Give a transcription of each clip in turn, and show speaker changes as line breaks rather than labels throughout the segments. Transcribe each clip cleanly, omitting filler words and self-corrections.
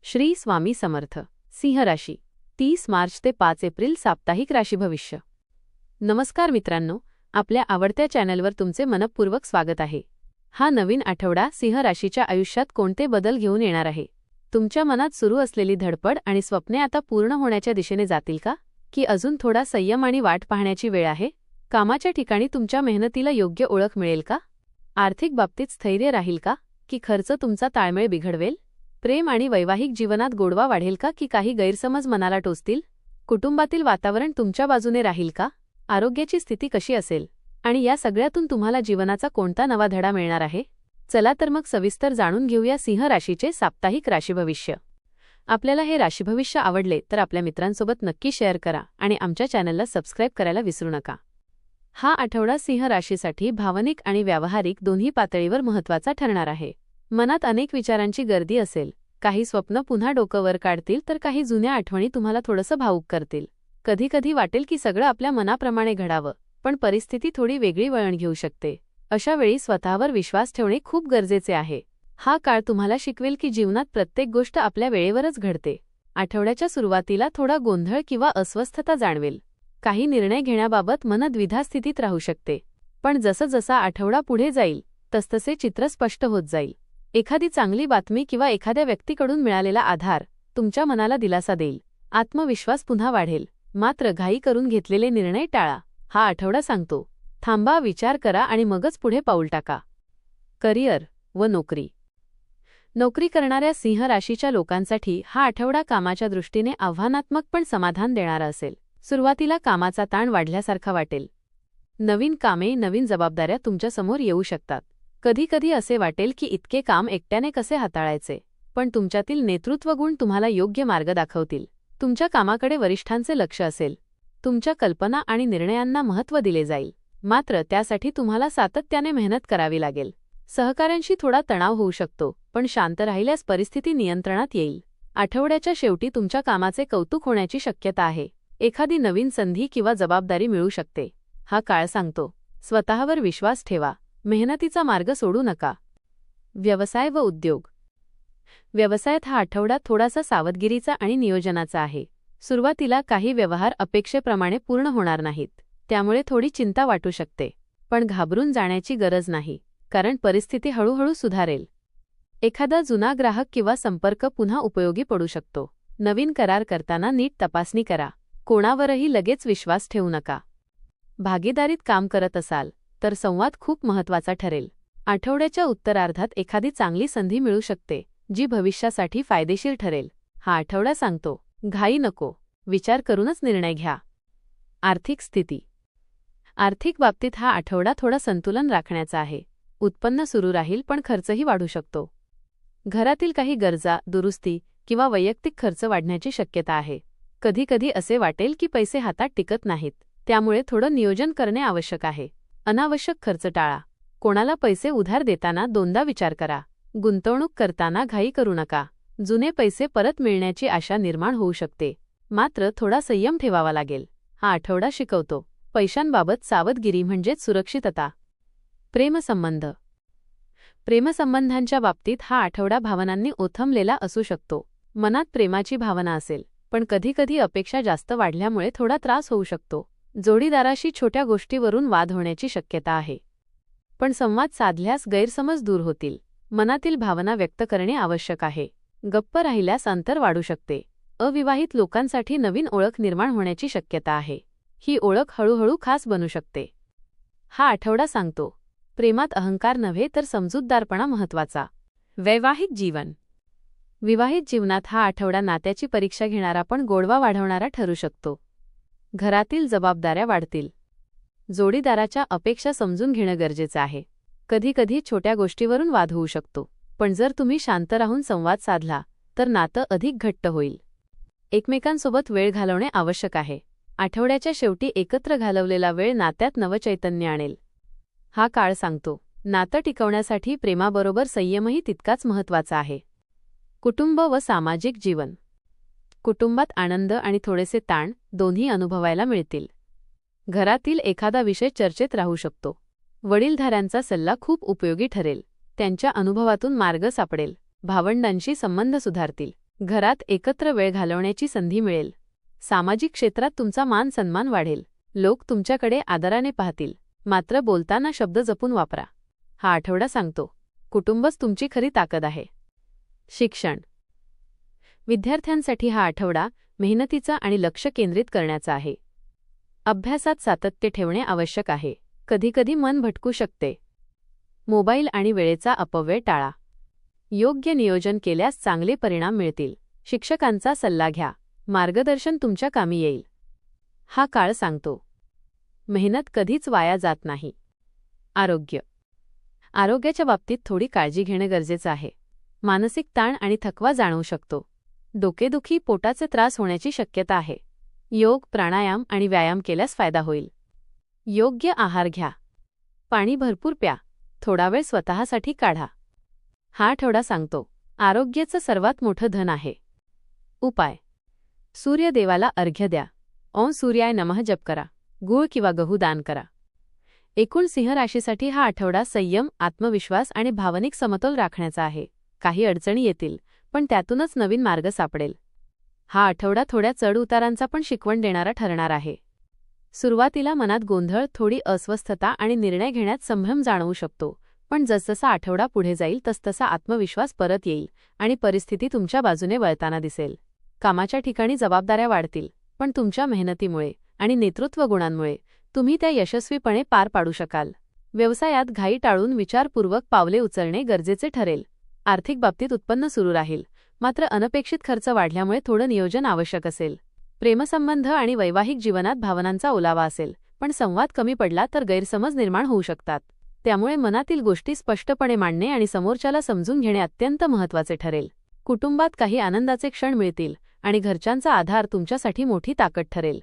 श्री स्वामी समर्थ. सिंह राशी 30 मार्च ते 5 एप्रिल साप्ताहिक राशी भविष्य. नमस्कार मित्रांनो, आपल्या आवडत्या चॅनलवर तुमचे मनपूर्वक स्वागत आहे. हा नवीन आठवडा सिंह राशीच्या आयुष्यात कोणते बदल घेऊन येणार आहे? तुमच्या मनात सुरू असलेली धडपड आणि स्वप्ने आता पूर्ण होण्याच्या दिशेने जातील का, की अजून थोडा संयम आणि वाट पाहण्याची वेळ आहे? कामाच्या ठिकाणी तुमच्या मेहनतीला योग्य ओळख मिळेल का? आर्थिक बाबतीत स्थैर्य राहील का, की खर्च तुमचा ताळमेळ बिघडवेल? प्रेम आणि वैवाहिक जीवनात गोडवा वाढेल का, की काही गैरसमज मनाला टोचतील? कुटुंबातील वातावरण तुमच्या बाजूने राहील का? आरोग्याची स्थिती कशी असेल? आणि या सगळ्यातून तुम्हाला जीवनाचा कोणता नवा धडा मिळणार आहे? चला तर मग सविस्तर जाणून घेऊया सिंह राशीचे साप्ताहिक राशीभविष्य. आपल्याला हे राशीभविष्य आवडले तर आपल्या मित्रांसोबत नक्की शेअर करा आणि आमच्या चॅनलला सबस्क्राईब करायला विसरू नका. हा आठवडा सिंह राशीसाठी भावनिक आणि व्यावहारिक दोन्ही पातळीवर महत्त्वाचा ठरणार आहे. मनात अनेक विचारांची गर्दी असेल. काही स्वप्न पुन्हा डोकं वर काढतील तर काही जुन्या आठवणी तुम्हाला थोडंसं भावूक करतील. कधीकधी वाटेल की सगळं आपल्या मनाप्रमाणे घडावं, पण परिस्थिती थोडी वेगळी वळण घेऊ शकते. अशा वेळी स्वतःवर विश्वास ठेवणे खूप गरजेचे आहे. हा काळ तुम्हाला शिकवेल की जीवनात प्रत्येक गोष्ट आपल्या वेळेवरच घडते. आठवड्याच्या सुरुवातीला थोडा गोंधळ किंवा अस्वस्थता जाणवेल. काही निर्णय घेण्याबाबत मन द्विधा स्थितीत राहू शकते. पण जसं आठवडा पुढे जाईल तसतसे चित्र स्पष्ट होत जाईल. एखादी चांगली बातमी किंवा एखाद्या व्यक्तीकडून मिळालेला आधार तुमच्या मनाला दिलासा देईल. आत्मविश्वास पुन्हा वाढेल. मात्र घाई करून घेतलेले निर्णय टाळा. हा आठवडा सांगतो, थांबा, विचार करा आणि मगच पुढे पाऊल टाका. करिअर व नोकरी. नोकरी करणाऱ्या सिंह राशीच्या लोकांसाठी हा आठवडा कामाच्या दृष्टीने आव्हानात्मक पण समाधान देणारा असेल. सुरुवातीला कामाचा ताण वाढल्यासारखा वाटेल. नवीन कामे, नवीन जबाबदाऱ्या तुमच्यासमोर येऊ शकतात. कधीकधी असे वाटेल की इतके काम एकट्याने कसे हाताळायचे, पण तुमच्यातील नेतृत्वगुण तुम्हाला योग्य मार्ग दाखवतील. तुमच्या कामाकडे वरिष्ठांचे लक्ष असेल. तुमच्या कल्पना आणि निर्णयांना महत्त्व दिले जाईल. मात्र त्यासाठी तुम्हाला सातत्याने मेहनत करावी लागेल. सहकाऱ्यांशी थोडा तणाव होऊ शकतो, पण शांत राहिल्यास परिस्थिती नियंत्रणात येईल. आठवड्याच्या शेवटी तुमच्या कामाचे कौतुक होण्याची शक्यता आहे. एखादी नवीन संधी किंवा जबाबदारी मिळू शकते. हा काळ सांगतो, स्वतःवर विश्वास ठेवा. मेहनतीचा मार्ग सोडू नका. व्यवसाय व उद्योग. व्यवसायात हा आठवडा थोडासा सावधगिरीचा आणि नियोजनाचा आहे. सुरुवातीला काही व्यवहार अपेक्षेप्रमाणे पूर्ण होणार नाहीत. त्यामुळे थोडी चिंता वाटू शकते. पण घाबरून जाण्याची गरज नाही, कारण परिस्थिती हळूहळू सुधारेल. एखादा जुना ग्राहक किंवा संपर्क पुन्हा उपयोगी पडू शकतो. नवीन करार करताना नीट तपासणी करा. कोणावरही लगेच विश्वास ठेवू नका. भागीदारीत काम करत असाल तर संवाद खूप महत्त्वाचा ठरेल. आठवड्याच्या उत्तरार्धात एखादी चांगली संधी मिळू शकते, जी भविष्यासाठी फायदेशीर ठरेल. हा आठवडा सांगतो, घाई नको, विचार करूनच निर्णय घ्या. आर्थिक स्थिती. आर्थिक बाबतीत हा आठवडा थोडा संतुलन राखण्याचा आहे. उत्पन्न सुरू राहील पण खर्चही वाढू शकतो. घरातील काही गरजा, दुरुस्ती किंवा वैयक्तिक खर्च वाढण्याची शक्यता आहे. कधीकधी असे वाटेल की पैसे हातात टिकत नाहीत. त्यामुळे थोडं नियोजन करणे आवश्यक आहे. अनावश्यक खर्च टाळा. कोणाला पैसे उधार देताना दोनदा विचार करा. गुंतवणूक करताना घाई करू नका. जुने पैसे परत मिळण्याची आशा निर्माण होऊ शकते. मात्र थोडा संयम ठेवावा लागेल. हा आठवडा शिकवतो, पैशांबाबत सावधगिरी म्हणजेच सुरक्षितता. प्रेमसंबंध. प्रेमसंबंधांच्या बाबतीत हा आठवडा भावनांनी ओथंबलेला असू शकतो. मनात प्रेमाची भावना असेल, पण कधीकधी अपेक्षा जास्त वाढल्यामुळे थोडा त्रास होऊ शकतो. जोडीदाराशी छोट्या गोष्टीवरून वाद होण्याची शक्यता आहे. पण संवाद साधल्यास गैरसमज दूर होतील. मनातील भावना व्यक्त करणे आवश्यक आहे. गप्प राहिल्यास अंतर वाढू शकते. अविवाहित लोकांसाठी नवीन ओळख निर्माण होण्याची शक्यता आहे. ही ओळख हळूहळू खास बनू शकते. हा आठवडा सांगतो, प्रेमात अहंकार नव्हे तर समजूतदारपणा महत्त्वाचा. वैवाहिक जीवन. विवाहित जीवनात हा आठवडा नात्याची परीक्षा घेणारा पण गोडवा वाढवणारा ठरू शकतो. घरातील जबाबदाऱ्या वाढतील. जोडीदाराच्या अपेक्षा समजून घेणं गरजेचं आहे. कधीकधी छोट्या गोष्टीवरून वाद होऊ शकतो, पण जर तुम्ही शांत राहून संवाद साधला तर नातं अधिक घट्ट होईल. एकमेकांसोबत वेळ घालवणे आवश्यक आहे. आठवड्याच्या शेवटी एकत्र घालवलेला वेळ नात्यात नवचैतन्य आणेल. हा काळ सांगतो, नातं टिकवण्यासाठी प्रेमाबरोबर संयमही तितकाच महत्त्वाचा आहे. कुटुंब व सामाजिक जीवन. कुटुंबात आनंद आणि थोडेसे ताण दोन्ही अनुभवायला मिळतील. घरातील एखादा विषय चर्चेत राहू शकतो. वडीलधाऱ्यांचा सल्ला खूप उपयोगी ठरेल. त्यांच्या अनुभवातून मार्ग सापडेल. भावंडांशी संबंध सुधारतील. घरात एकत्र वेळ घालवण्याची संधी मिळेल. सामाजिक क्षेत्रात तुमचा मान सन्मान वाढेल. लोक तुमच्याकडे आदराने पाहतील. मात्र बोलताना शब्द जपून वापरा. हा आठवडा सांगतो, कुटुंबच तुमची खरी ताकद आहे. शिक्षण. विद्यार्थ्यांसाठी हा आठवडा मेहनतीचा आणि लक्ष केंद्रित करण्याचा आहे. अभ्यासात सातत्य ठेवणे आवश्यक आहे. कधीकधी मन भटकू शकते. मोबाईल आणि वेळेचा अपव्यय टाळा. योग्य नियोजन केल्यास चांगले परिणाम मिळतील. शिक्षकांचा सल्ला घ्या. मार्गदर्शन तुमच्या कामी येईल. हा काळ सांगतो, मेहनत कधीच वाया जात नाही. आरोग्य. आरोग्याच्या बाबतीत थोडी काळजी घेणे गरजेचं आहे. मानसिक ताण आणि थकवा जाणवू शकतो. डोकेदुखी, पोटाचे त्रास होण्याची शक्यता आहे. योग, प्राणायाम आणि व्यायाम केल्यास फायदा होईल. योग्य आहार घ्या. पाणी भरपूर प्या. थोडा वेळ स्वतःसाठी काढा. हा आठवडा सांगतो, आरोग्याचं सर्वात मोठं धन आहे. उपाय. सूर्यदेवाला अर्घ्य द्या. ओम सूर्याय नमः जप करा. गूळ किंवा गहू दान करा. एकूण सिंह राशीसाठी हा आठवडा संयम, आत्मविश्वास आणि भावनिक समतोल राखण्याचा आहे. काही अडचणी येतील, पण त्यातूनच नवीन मार्ग सापडेल. हा आठवडा थोड्या चढउतारांचा पण शिकवण देणारा ठरणार आहे. सुरुवातीला मनात गोंधळ, थोडी अस्वस्थता आणि निर्णय घेण्यात संभ्रम जाणवू शकतो. पण जसजसा आठवडा पुढे जाईल तसतसा आत्मविश्वास परत येईल आणि परिस्थिती तुमच्या बाजूने वळताना दिसेल. कामाच्या ठिकाणी जबाबदाऱ्या वाढतील, पण तुमच्या मेहनतीमुळे आणि नेतृत्व गुणांमुळे तुम्ही त्या यशस्वीपणे पार पाडू शकाल. व्यवसायात घाई टाळून विचारपूर्वक पावले उचलणे गरजेचे ठरेल. आर्थिक बाबतीत उत्पन्न सुरू राहील, मात्र अनपेक्षित खर्च वाढल्यामुळे थोडं नियोजन आवश्यक असेल. प्रेमसंबंध आणि वैवाहिक जीवनात भावनांचा ओलावा असेल, पण संवाद कमी पडला तर गैरसमज निर्माण होऊ शकतात. त्यामुळे मनातील गोष्टी स्पष्टपणे मांडणे आणि समोरच्याला समजून घेणे अत्यंत महत्त्वाचे ठरेल. कुटुंबात काही आनंदाचे क्षण मिळतील आणि घरच्यांचा आधार तुमच्यासाठी मोठी ताकद ठरेल.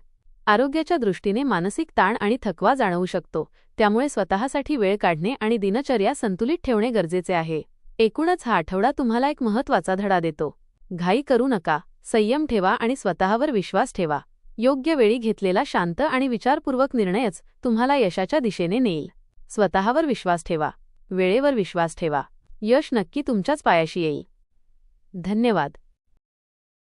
आरोग्याच्या दृष्टीने मानसिक ताण आणि थकवा जाणवू शकतो, त्यामुळे स्वतःसाठी वेळ काढणे आणि दिनचर्या संतुलित ठेवणे गरजेचे आहे. एकूणच हा आठवडा तुम्हाला एक महत्त्वाचा धडा देतो. घाई करू नका, संयम ठेवा आणि स्वतःवर विश्वास ठेवा. योग्य वेळी घेतलेला शांत आणि विचारपूर्वक निर्णयच तुम्हाला यशाच्या दिशेने नेईल. स्वतःवर विश्वास ठेवा, वेळेवर विश्वास ठेवा. यश नक्की तुमच्याच पायाशी येईल. धन्यवाद.